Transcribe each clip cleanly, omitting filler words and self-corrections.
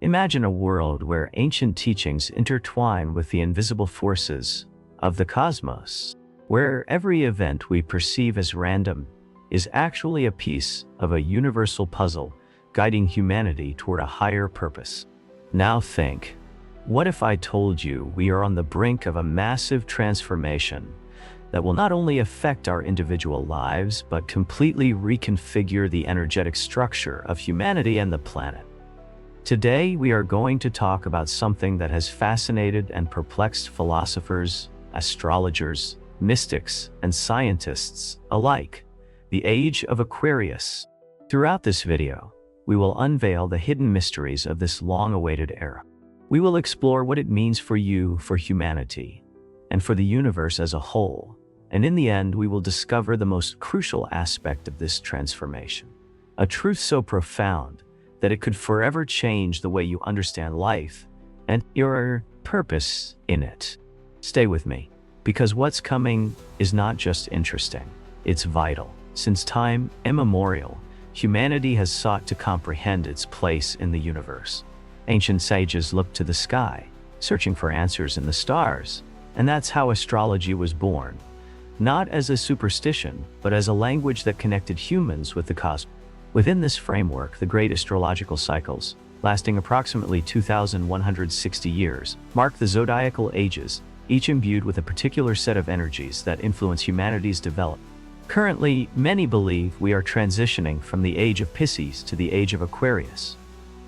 Imagine a world where ancient teachings intertwine with the invisible forces of the cosmos, where every event we perceive as random is actually a piece of a universal puzzle guiding humanity toward a higher purpose. Now think, what if I told you we are on the brink of a massive transformation that will not only affect our individual lives, but completely reconfigure the energetic structure of humanity and the planet? Today, we are going to talk about something that has fascinated and perplexed philosophers, astrologers, mystics, and scientists alike: the Age of Aquarius. Throughout this video, we will unveil the hidden mysteries of this long-awaited era. We will explore what it means for you, for humanity, and for the universe as a whole. And in the end, we will discover the most crucial aspect of this transformation, a truth so profound that it could forever change the way you understand life and your purpose in it. Stay with me, because what's coming is not just interesting, it's vital. Since time immemorial, humanity has sought to comprehend its place in the universe. Ancient sages looked to the sky, searching for answers in the stars, and that's how astrology was born, not as a superstition, but as a language that connected humans with the cosmos. Within this framework, the great astrological cycles, lasting approximately 2,160 years, mark the zodiacal ages, each imbued with a particular set of energies that influence humanity's development. Currently, many believe we are transitioning from the age of Pisces to the age of Aquarius,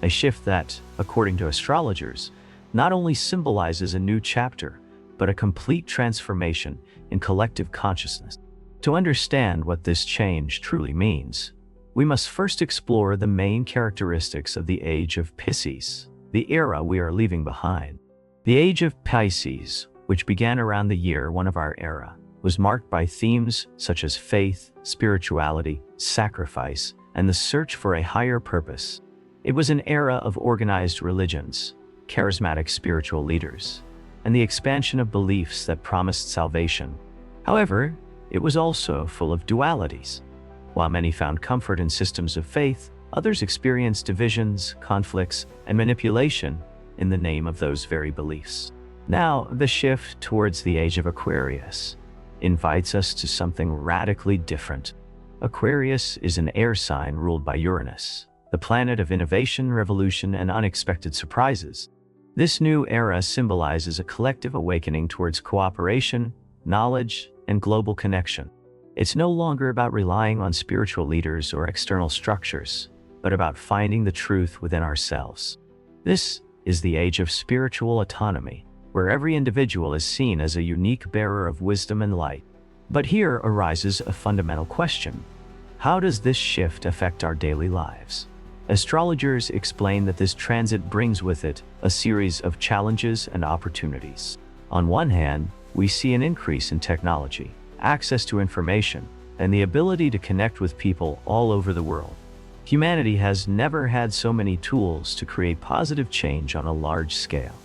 a shift that, according to astrologers, not only symbolizes a new chapter, but a complete transformation in collective consciousness. To understand what this change truly means, we must first explore the main characteristics of the Age of Pisces, the era we are leaving behind. The Age of Pisces, which began around the year 1 of our era, was marked by themes such as faith, spirituality, sacrifice, and the search for a higher purpose. It was an era of organized religions, charismatic spiritual leaders, and the expansion of beliefs that promised salvation. However, it was also full of dualities. While many found comfort in systems of faith, others experienced divisions, conflicts, and manipulation in the name of those very beliefs. Now, the shift towards the Age of Aquarius invites us to something radically different. Aquarius is an air sign ruled by Uranus, the planet of innovation, revolution, and unexpected surprises. This new era symbolizes a collective awakening towards cooperation, knowledge, and global connection. It's no longer about relying on spiritual leaders or external structures, but about finding the truth within ourselves. This is the age of spiritual autonomy, where every individual is seen as a unique bearer of wisdom and light. But here arises a fundamental question: how does this shift affect our daily lives? Astrologers explain that this transit brings with it a series of challenges and opportunities. On one hand, we see an increase in technology, access to information, and the ability to connect with people all over the world. Humanity has never had so many tools to create positive change on a large scale.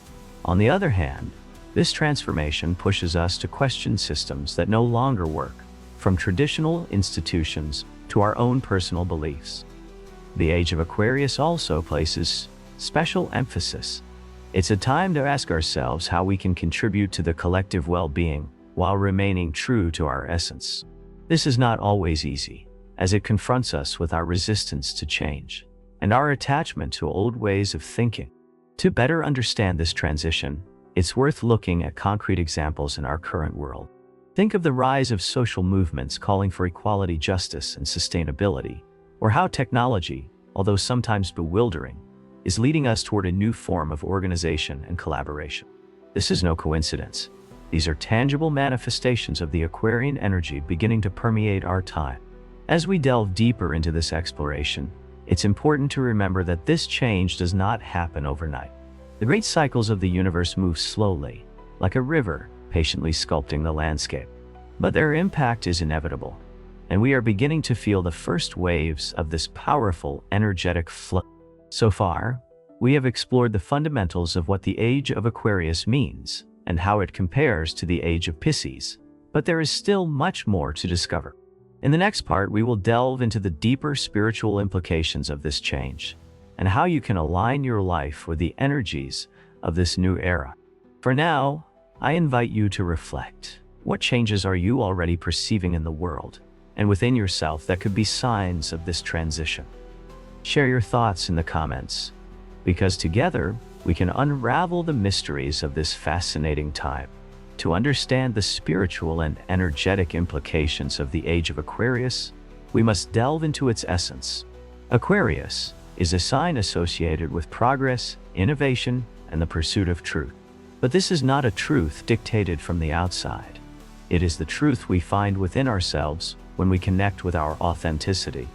On the other hand, this transformation pushes us to question systems that no longer work, from traditional institutions to our own personal beliefs. The Age of Aquarius also places special emphasis. It's a time to ask ourselves how we can contribute to the collective well-being while remaining true to our essence. This is not always easy, as it confronts us with our resistance to change and our attachment to old ways of thinking. To better understand this transition, it's worth looking at concrete examples in our current world. Think of the rise of social movements calling for equality, justice, and sustainability, or how technology, although sometimes bewildering, is leading us toward a new form of organization and collaboration. This is no coincidence. These are tangible manifestations of the Aquarian energy beginning to permeate our time. As we delve deeper into this exploration, it's important to remember that this change does not happen overnight. The great cycles of the universe move slowly, like a river patiently sculpting the landscape. But their impact is inevitable, and we are beginning to feel the first waves of this powerful, energetic flow. So far, we have explored the fundamentals of what the Age of Aquarius means and how it compares to the Age of Pisces, but there is still much more to discover. In the next part, we will delve into the deeper spiritual implications of this change, and how you can align your life with the energies of this new era. For now, I invite you to reflect. What changes are you already perceiving in the world and within yourself that could be signs of this transition? Share your thoughts in the comments, because together we can unravel the mysteries of this fascinating time. To understand the spiritual and energetic implications of the Age of Aquarius, we must delve into its essence. Aquarius is a sign associated with progress, innovation, and the pursuit of truth. But this is not a truth dictated from the outside. It is the truth we find within ourselves when we connect with our authenticity.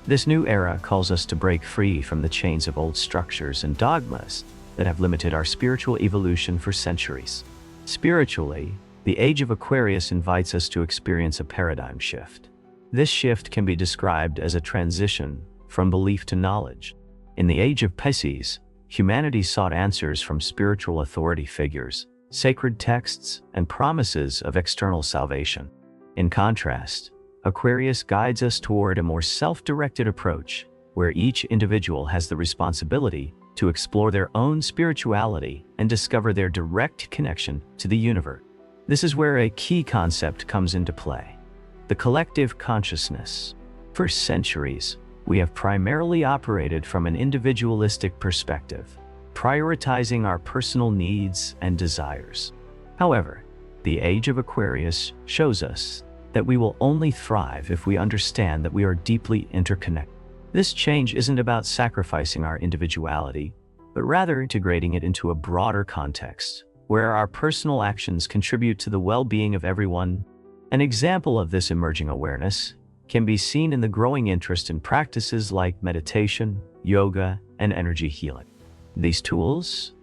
This new era calls us to break free from the chains of old structures and dogmas that have limited our spiritual evolution for centuries. Spiritually, the Age of Aquarius invites us to experience a paradigm shift. This shift can be described as a transition from belief to knowledge. In the Age of Pisces, humanity sought answers from spiritual authority figures, sacred texts, and promises of external salvation. In contrast, Aquarius guides us toward a more self-directed approach, where each individual has the responsibility to explore their own spirituality and discover their direct connection to the universe. This is where a key concept comes into play: the collective consciousness. For centuries, we have primarily operated from an individualistic perspective, prioritizing our personal needs and desires. However, the Age of Aquarius shows us that we will only thrive if we understand that we are deeply interconnected. This change isn't about sacrificing our individuality, but rather integrating it into a broader context, where our personal actions contribute to the well-being of everyone. An example of this emerging awareness can be seen in the growing interest in practices like meditation, yoga, and energy healing. These tools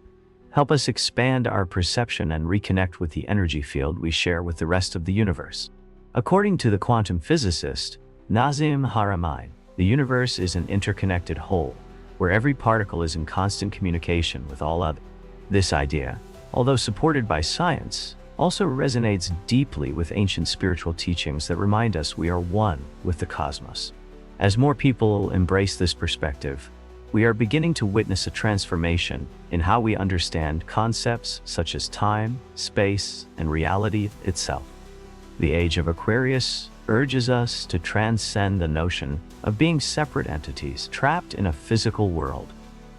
help us expand our perception and reconnect with the energy field we share with the rest of the universe. According to the quantum physicist Nazim Haramein, the universe is an interconnected whole, where every particle is in constant communication with all others. This idea, although supported by science, also resonates deeply with ancient spiritual teachings that remind us we are one with the cosmos. As more people embrace this perspective, we are beginning to witness a transformation in how we understand concepts such as time, space, and reality itself. The Age of Aquarius urges us to transcend the notion of being separate entities trapped in a physical world.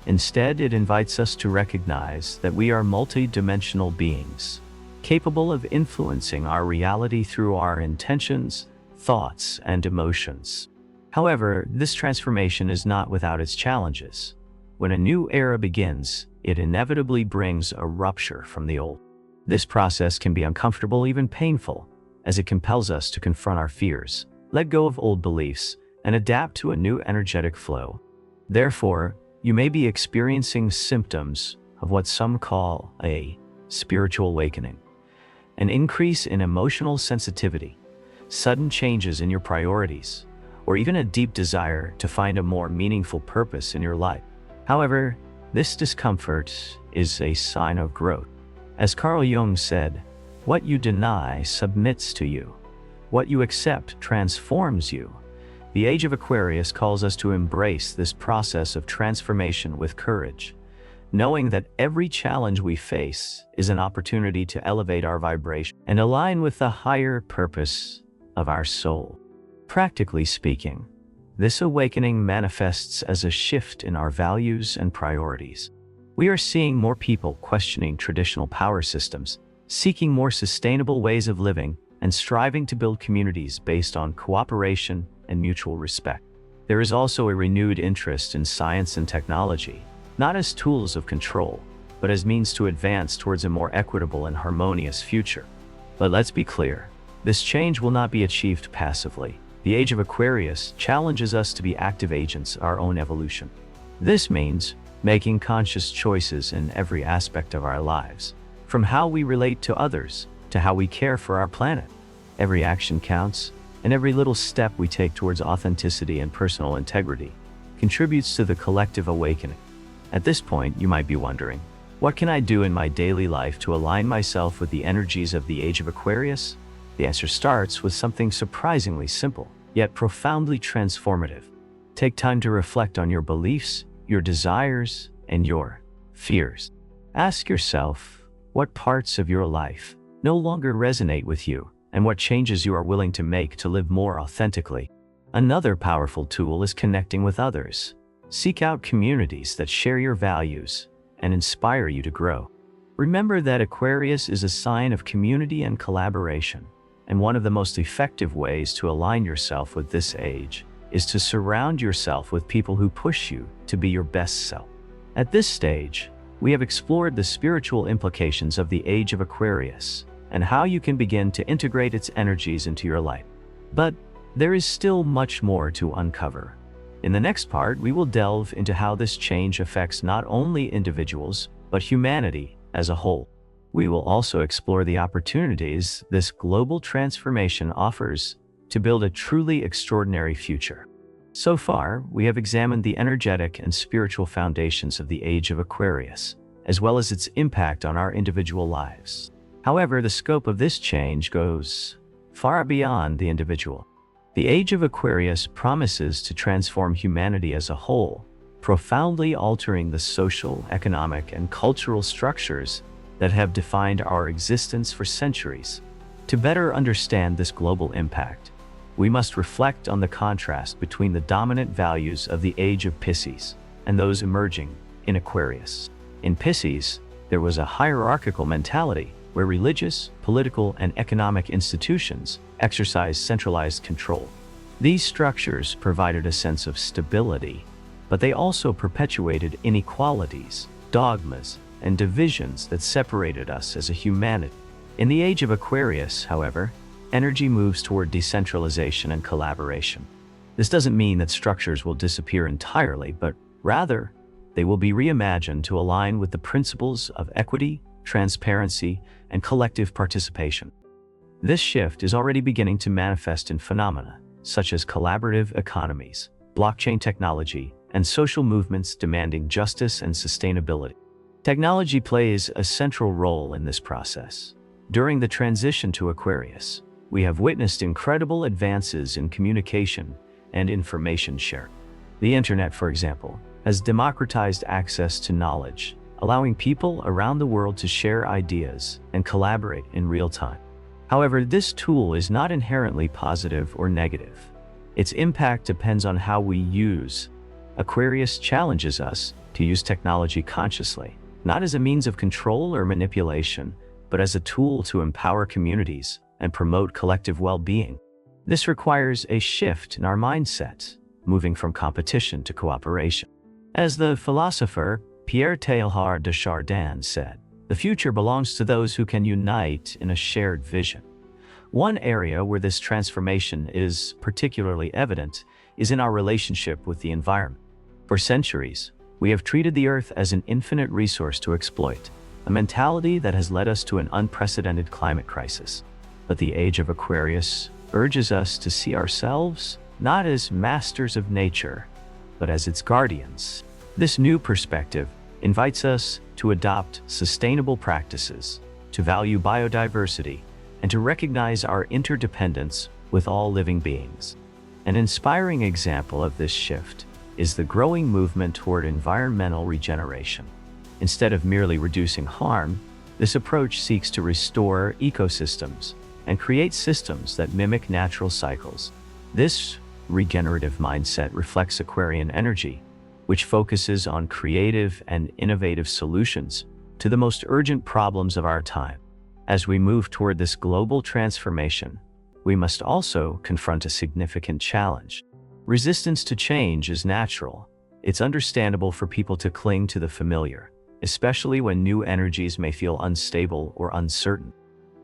Instead, it invites us to recognize that we are multi-dimensional beings, capable of influencing our reality through our intentions, thoughts, and emotions. However, this transformation is not without its challenges. When a new era begins, it inevitably brings a rupture from the old. This process can be uncomfortable, even painful, as it compels us to confront our fears, let go of old beliefs, and adapt to a new energetic flow. Therefore, you may be experiencing symptoms of what some call a spiritual awakening, an increase in emotional sensitivity, sudden changes in your priorities, or even a deep desire to find a more meaningful purpose in your life. However, this discomfort is a sign of growth. As Carl Jung said, "What you deny submits to you. What you accept transforms you." The Age of Aquarius calls us to embrace this process of transformation with courage, knowing that every challenge we face is an opportunity to elevate our vibration and align with the higher purpose of our soul. Practically speaking, this awakening manifests as a shift in our values and priorities. We are seeing more people questioning traditional power systems, seeking more sustainable ways of living, and striving to build communities based on cooperation and mutual respect. There is also a renewed interest in science and technology, not as tools of control, but as means to advance towards a more equitable and harmonious future. But let's be clear, this change will not be achieved passively. The Age of Aquarius challenges us to be active agents of our own evolution. This means making conscious choices in every aspect of our lives, from how we relate to others to how we care for our planet. Every action counts, and every little step we take towards authenticity and personal integrity contributes to the collective awakening. At this point, you might be wondering, what can I do in my daily life to align myself with the energies of the Age of Aquarius? The answer starts with something surprisingly simple, yet profoundly transformative. Take time to reflect on your beliefs, your desires, and your fears. Ask yourself what parts of your life no longer resonate with you and what changes you are willing to make to live more authentically. Another powerful tool is connecting with others. Seek out communities that share your values and inspire you to grow. Remember that Aquarius is a sign of community and collaboration, and one of the most effective ways to align yourself with this age is to surround yourself with people who push you to be your best self. At this stage, we have explored the spiritual implications of the age of Aquarius and how you can begin to integrate its energies into your life. But there is still much more to uncover. In the next part, we will delve into how this change affects not only individuals, but humanity as a whole. We will also explore the opportunities this global transformation offers to build a truly extraordinary future. So far, we have examined the energetic and spiritual foundations of the age of Aquarius, as well as its impact on our individual lives. However, the scope of this change goes far beyond the individual. The age of Aquarius promises to transform humanity as a whole, profoundly altering the social, economic, and cultural structures that have defined our existence for centuries. To better understand this global impact, we must reflect on the contrast between the dominant values of the age of Pisces and those emerging in Aquarius. In Pisces, there was a hierarchical mentality where religious, political, and economic institutions exercised centralized control. These structures provided a sense of stability, but they also perpetuated inequalities, dogmas, and divisions that separated us as a humanity. In the age of Aquarius, however, energy moves toward decentralization and collaboration. This doesn't mean that structures will disappear entirely, but rather, they will be reimagined to align with the principles of equity, transparency, and collective participation. This shift is already beginning to manifest in phenomena such as collaborative economies, blockchain technology, and social movements demanding justice and sustainability. Technology plays a central role in this process. During the transition to Aquarius, we have witnessed incredible advances in communication and information sharing. The internet, for example, has democratized access to knowledge, allowing people around the world to share ideas and collaborate in real time. However, this tool is not inherently positive or negative. Its impact depends on how we use. Aquarius challenges us to use technology consciously, not as a means of control or manipulation, but as a tool to empower communities and promote collective well-being. This requires a shift in our mindset, moving from competition to cooperation. As the philosopher Pierre Teilhard de Chardin said, "The future belongs to those who can unite in a shared vision." One area where this transformation is particularly evident is in our relationship with the environment. For centuries, we have treated the Earth as an infinite resource to exploit, a mentality that has led us to an unprecedented climate crisis. But the age of Aquarius urges us to see ourselves not as masters of nature, but as its guardians. This new perspective invites us to adopt sustainable practices, to value biodiversity, and to recognize our interdependence with all living beings. An inspiring example of this shift is the growing movement toward environmental regeneration. Instead of merely reducing harm, this approach seeks to restore ecosystems and create systems that mimic natural cycles. This regenerative mindset reflects Aquarian energy, which focuses on creative and innovative solutions to the most urgent problems of our time. As we move toward this global transformation, we must also confront a significant challenge. Resistance to change is natural. It's understandable for people to cling to the familiar, especially when new energies may feel unstable or uncertain.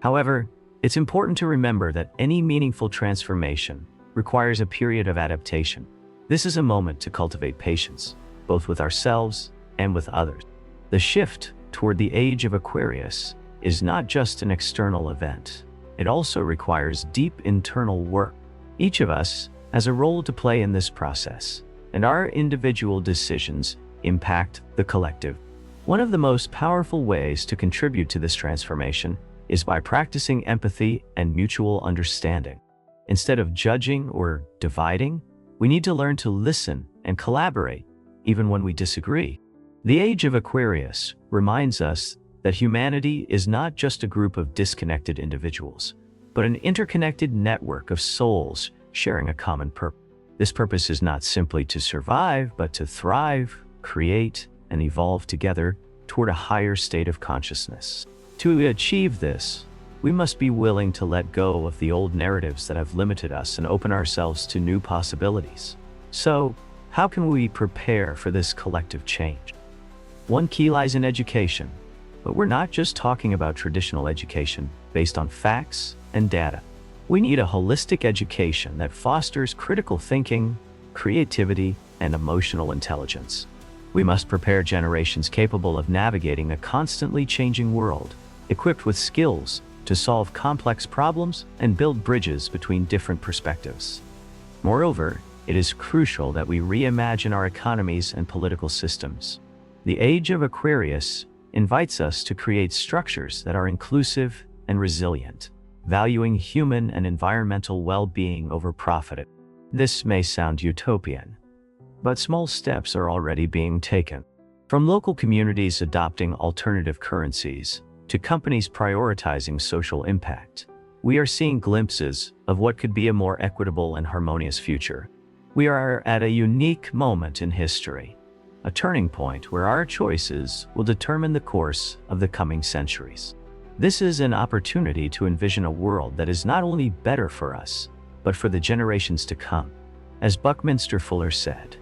However, it's important to remember that any meaningful transformation requires a period of adaptation. This is a moment to cultivate patience, both with ourselves and with others. The shift toward the age of Aquarius is not just an external event. It also requires deep internal work. Each of us has a role to play in this process, and our individual decisions impact the collective. One of the most powerful ways to contribute to this transformation is by practicing empathy and mutual understanding. Instead of judging or dividing, we need to learn to listen and collaborate. even when we disagree. The Age of Aquarius reminds us that humanity is not just a group of disconnected individuals, but an interconnected network of souls sharing a common purpose. This purpose is not simply to survive, but to thrive, create, and evolve together toward a higher state of consciousness. To achieve this, we must be willing to let go of the old narratives that have limited us and open ourselves to new possibilities. So, how can we prepare for this collective change? One key lies in education, but we're not just talking about traditional education based on facts and data. We need a holistic education that fosters critical thinking, creativity, and emotional intelligence. We must prepare generations capable of navigating a constantly changing world, equipped with skills to solve complex problems and build bridges between different perspectives. Moreover, it is crucial that we reimagine our economies and political systems. The Age of Aquarius invites us to create structures that are inclusive and resilient, valuing human and environmental well-being over profit. This may sound utopian, but small steps are already being taken. From local communities adopting alternative currencies to companies prioritizing social impact, we are seeing glimpses of what could be a more equitable and harmonious future. We are at a unique moment in history, a turning point where our choices will determine the course of the coming centuries. This is an opportunity to envision a world that is not only better for us, but for the generations to come. As Buckminster Fuller said,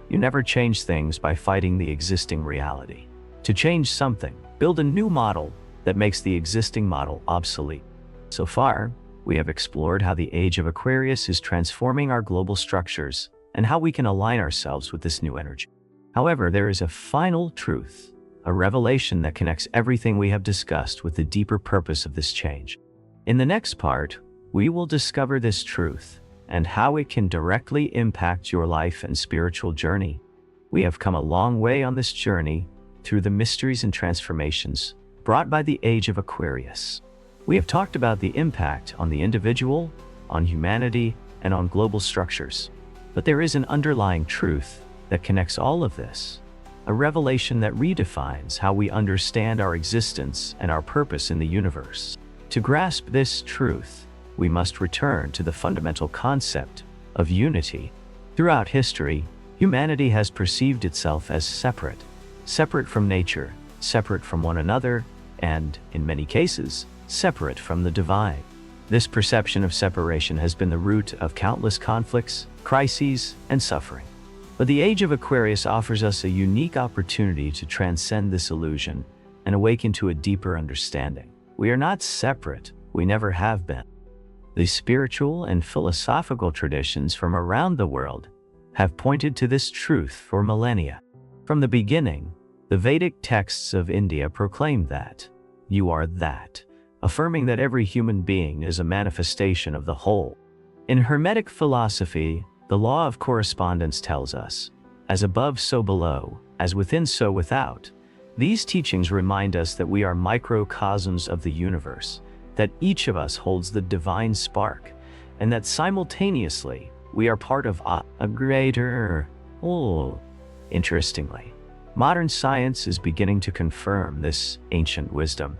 "You never change things by fighting the existing reality. To change something, build a new model that makes the existing model obsolete." So far, we have explored how the Age of Aquarius is transforming our global structures and how we can align ourselves with this new energy. However, there is a final truth, a revelation that connects everything we have discussed with the deeper purpose of this change. In the next part, we will discover this truth and how it can directly impact your life and spiritual journey. We have come a long way on this journey through the mysteries and transformations brought by the Age of Aquarius. We have talked about the impact on the individual, on humanity, and on global structures. But there is an underlying truth that connects all of this, a revelation that redefines how we understand our existence and our purpose in the universe. To grasp this truth, we must return to the fundamental concept of unity. Throughout history, humanity has perceived itself as separate from nature, separate from one another, and, in many cases, separate from the divine. This perception of separation has been the root of countless conflicts, crises, and suffering. But the Age of Aquarius offers us a unique opportunity to transcend this illusion and awaken to a deeper understanding. We are not separate, we never have been. The spiritual and philosophical traditions from around the world have pointed to this truth for millennia. From the beginning, the Vedic texts of India proclaimed that you are that, affirming that every human being is a manifestation of the whole. In Hermetic philosophy, the law of correspondence tells us, as above so below, as within so without. These teachings remind us that we are microcosms of the universe, that each of us holds the divine spark, and that simultaneously, we are part of a greater whole. Interestingly, modern science is beginning to confirm this ancient wisdom.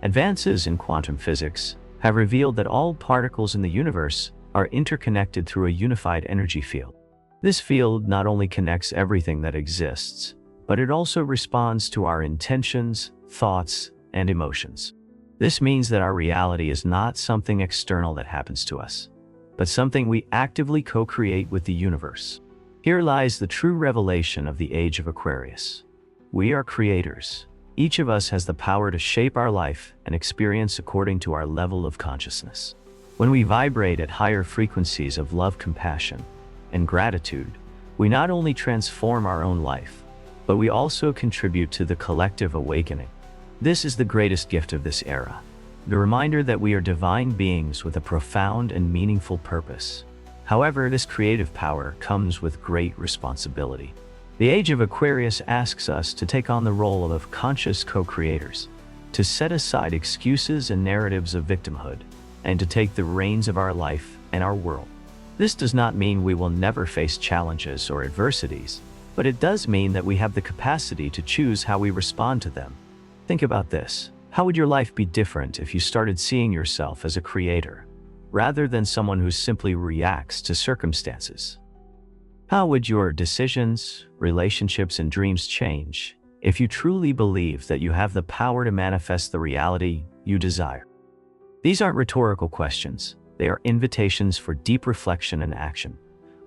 Advances in quantum physics have revealed that all particles in the universe are interconnected through a unified energy field. This field not only connects everything that exists, but it also responds to our intentions, thoughts, and emotions. This means that our reality is not something external that happens to us, but something we actively co-create with the universe. Here lies the true revelation of the Age of Aquarius. We are creators. Each of us has the power to shape our life and experience according to our level of consciousness. When we vibrate at higher frequencies of love, compassion, and gratitude, we not only transform our own life, but we also contribute to the collective awakening. This is the greatest gift of this era, the reminder that we are divine beings with a profound and meaningful purpose. However, this creative power comes with great responsibility. The Age of Aquarius asks us to take on the role of conscious co-creators, to set aside excuses and narratives of victimhood, and to take the reins of our life and our world. This does not mean we will never face challenges or adversities, but it does mean that we have the capacity to choose how we respond to them. Think about this. How would your life be different if you started seeing yourself as a creator, rather than someone who simply reacts to circumstances? How would your decisions, relationships, and dreams change if you truly believe that you have the power to manifest the reality you desire? These aren't rhetorical questions. They are invitations for deep reflection and action.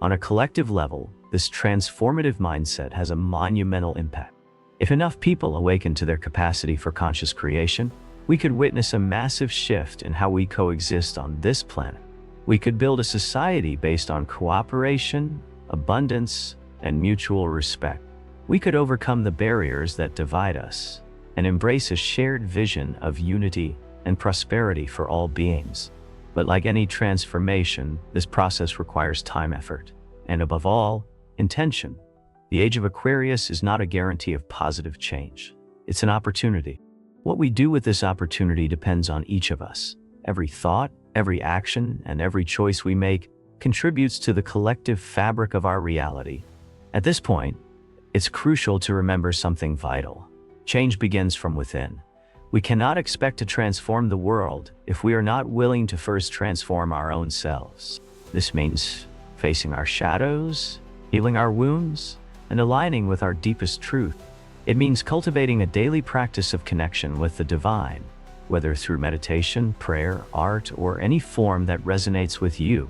On a collective level, this transformative mindset has a monumental impact. If enough people awaken to their capacity for conscious creation, we could witness a massive shift in how we coexist on this planet. We could build a society based on cooperation, abundance, and mutual respect. We could overcome the barriers that divide us and embrace a shared vision of unity and prosperity for all beings. But like any transformation, this process requires time, effort, and above all, intention. The Age of Aquarius is not a guarantee of positive change. It's an opportunity. What we do with this opportunity depends on each of us. Every thought, every action, and every choice we make contributes to the collective fabric of our reality. At this point, it's crucial to remember something vital. Change begins from within. We cannot expect to transform the world if we are not willing to first transform our own selves. This means facing our shadows, healing our wounds, and aligning with our deepest truth. It means cultivating a daily practice of connection with the divine, whether through meditation, prayer, art, or any form that resonates with you.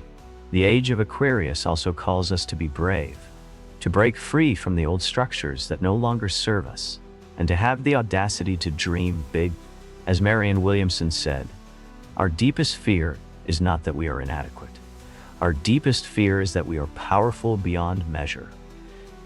The Age of Aquarius also calls us to be brave, to break free from the old structures that no longer serve us, and to have the audacity to dream big. As Marianne Williamson said, our deepest fear is not that we are inadequate. Our deepest fear is that we are powerful beyond measure.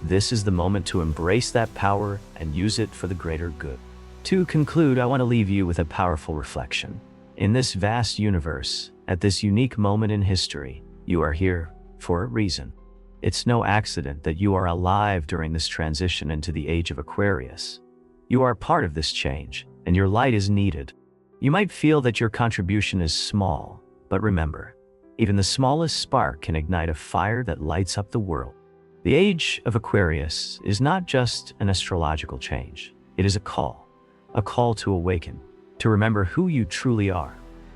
This is the moment to embrace that power and use it for the greater good. To conclude, I want to leave you with a powerful reflection. In this vast universe, at this unique moment in history, you are here for a reason. It's no accident that you are alive during this transition into the Age of Aquarius. You are part of this change, and your light is needed. You might feel that your contribution is small, but remember, even the smallest spark can ignite a fire that lights up the world. The Age of Aquarius is not just an astrological change. It is a call to awaken, to remember who you truly are,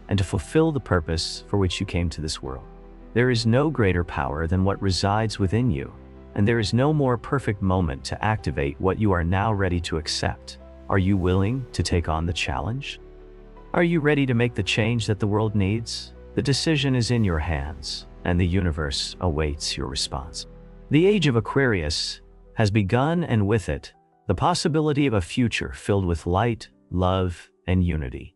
and to fulfill the purpose for which you came to this world. There is no greater power than what resides within you, and there is no more perfect moment to activate what you are now ready to accept. Are you willing to take on the challenge? Are you ready to make the change that the world needs? The decision is in your hands, and the universe awaits your response. The Age of Aquarius has begun, and with it, the possibility of a future filled with light, love, and unity.